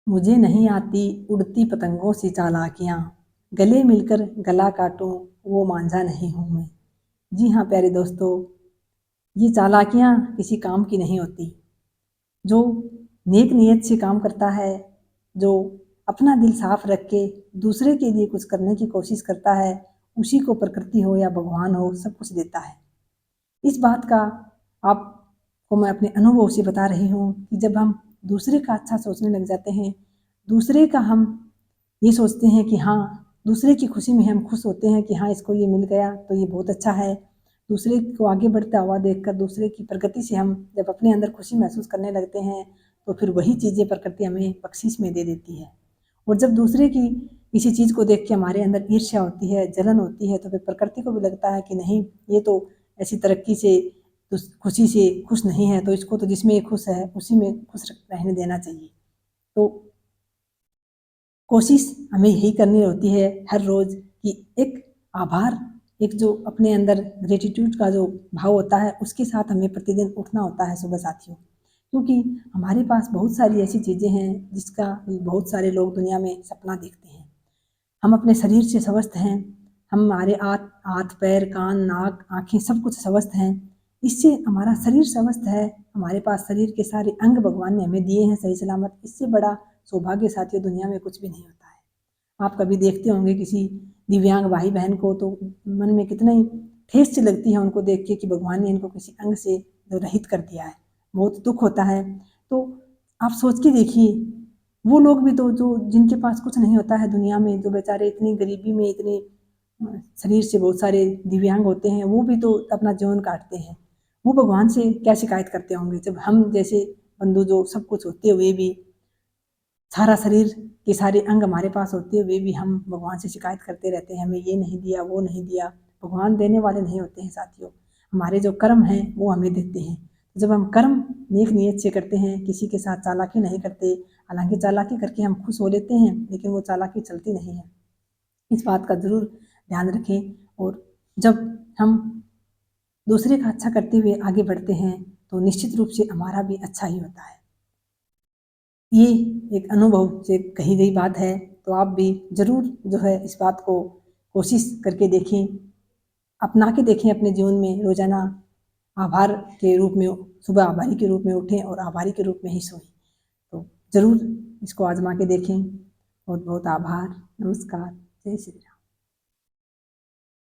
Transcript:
मुझे नहीं आती उड़ती पतंगों सी चालाकियाँ, गले मिलकर गला काटूं वो मांझा नहीं हूँ मैं। जी हाँ प्यारे दोस्तों, ये चालाकियाँ किसी काम की नहीं होती। जो नेक नीयत से काम करता है, जो अपना दिल साफ रख के दूसरे के लिए कुछ करने की कोशिश करता है, उसी को प्रकृति हो या भगवान हो सब कुछ देता है। इस बात का आपको मैं अपने अनुभव से बता रही हूँ कि जब हम दूसरे का अच्छा सोचने लग जाते हैं, दूसरे का हम ये सोचते हैं कि हाँ, दूसरे की खुशी में हम खुश होते हैं कि हाँ इसको ये मिल गया तो ये बहुत अच्छा है। दूसरे को आगे बढ़ता हुआ देखकर दूसरे की प्रगति से हम जब अपने अंदर खुशी महसूस करने लगते हैं, तो फिर वही चीज़ें प्रकृति हमें बख्शीश में दे देती है। और जब दूसरे की किसी चीज़ को देख के हमारे अंदर ईर्ष्या होती है, जलन होती है, तो फिर प्रकृति को भी लगता है कि नहीं, ये तो ऐसी तरक्की से, खुशी से खुश नहीं है, तो इसको तो जिसमें ये खुश है उसी में खुश रहने देना चाहिए। तो कोशिश हमें यही करनी होती है हर रोज़ कि एक आभार, एक जो अपने अंदर ग्रेटिट्यूड का जो भाव होता है, उसके साथ हमें प्रतिदिन उठना होता है सुबह साथियों। क्योंकि हमारे पास बहुत सारी ऐसी चीज़ें हैं जिसका बहुत सारे लोग दुनिया में सपना देखते हैं। हम अपने शरीर से स्वस्थ हैं, हमारे हाथ पैर कान नाक आँखें सब कुछ स्वस्थ हैं। इससे हमारा शरीर स्वस्थ है, हमारे पास शरीर के सारे अंग भगवान ने हमें दिए हैं सही सलामत। इससे बड़ा सौभाग्य साथियों दुनिया में कुछ भी नहीं होता है। आप कभी देखते होंगे किसी दिव्यांग भाई बहन को, तो मन में कितना ही ठेस सी लगती है उनको देख के कि भगवान ने इनको किसी अंग से जो रहित कर दिया है, बहुत दुख होता है। तो आप सोच के देखिए, वो लोग भी तो जो जिनके पास कुछ नहीं होता है दुनिया में, जो बेचारे इतनी गरीबी में इतने शरीर से बहुत सारे दिव्यांग होते हैं, वो भी तो अपना जीवन काटते हैं। वो भगवान से क्या शिकायत करते होंगे जब हम जैसे बंधु जो सब कुछ होते हुए भी, सारा शरीर के सारे अंग हमारे पास होते हुए भी हम भगवान से शिकायत करते रहते हैं, हमें ये नहीं दिया वो नहीं दिया। भगवान देने वाले नहीं होते हैं साथियों, हमारे जो कर्म हैं वो हमें देते हैं। जब हम कर्म नेक नीयत से करते हैं, किसी के साथ चालाकी नहीं करते, हालांकि चालाकी करके हम खुश हो लेते हैं लेकिन वो चालाकी चलती नहीं है। इस बात का ज़रूर ध्यान रखें। और जब हम दूसरे का अच्छा करते हुए आगे बढ़ते हैं, तो निश्चित रूप से हमारा भी अच्छा ही होता है। ये एक अनुभव से कही गई बात है, तो आप भी ज़रूर जो है इस बात को कोशिश करके देखें, अपना के देखें अपने जीवन में। रोज़ाना आभार के रूप में, सुबह आभारी के रूप में उठें और आभारी के रूप में ही सोएं। तो ज़रूर इसको आज़मा के देखें। बहुत बहुत आभार। नमस्कार। जय श्री राम।